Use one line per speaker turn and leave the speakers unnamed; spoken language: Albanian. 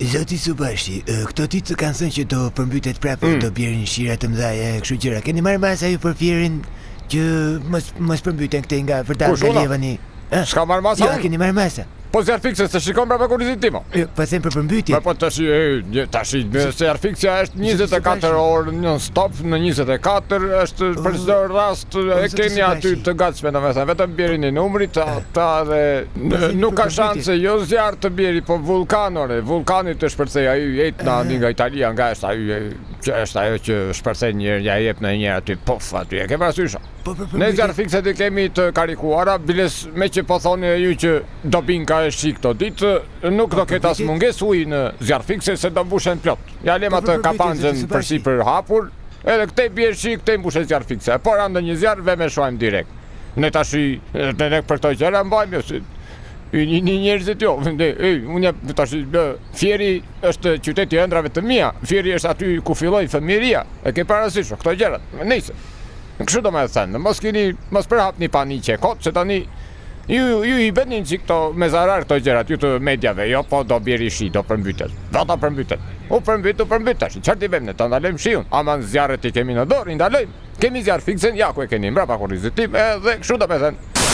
Zoti Subashi, këto ditë kanë thënë që do përmbytet prapë, do bjerrin shira të mëdha, kështu gjëra. Keni marrë masa ju për fierin që mos përmbyten këtej nga vërtet nga Levani?
S'ka marrë masa?
Jo, keni marrë masa.
Po zjarë fikse se shikon prapë kuriozitimo.
Po them për përmbytje.
Po tash zjarë fiksja është 24 orë non stop, në 24 është për çdo rast e keni aty të gatshme, domethënë vetëm bjerin e numrit, ata dhe nuk ka shanse jo zjarë të bjeri, po vulkanore. Vulkani të shpërthej ai Etna nga Italia, nga është ajo që shpërthej njëherë, ja jep në një aty pof aty. E ke parasysh? Ne zjarë fikse të kemi të karikuara, biles me që po thoni ju që do binka e shik këto ditë, nuk do ketë as mungesë ujë në zjarë fikse se do mbushen plot. Ja lem atë kapanxën përsipër hapur, edhe këtej bie shik, këtej mbushet zjarë fikse. Por ande një zjarë ve me shohim direkt. Ne tash ne për këto gjëra mbajmë një njerëzit jo, unë tash Fieri është qyteti i ëndrave të mia, Fieri është aty ku filloi fëmijëria, e ke parasysh këto gjëra, nice. Kështu do me thënë, mos përhapni panikë kot, se tani ju i bënin që këto me zarar këto gjërat, ju të medjave, jo po do bjeri shi, do përmbytet, do të përmbytet. U përmbyt, çfarë ti bëjmë ne, ta ndalojmë shiun, aman zjarret i kemi në dorë, i ndalojmë. Kemi zjarr fiksen, ja ku e keni mbrapa kurrizitim, edhe kështu do me thënë.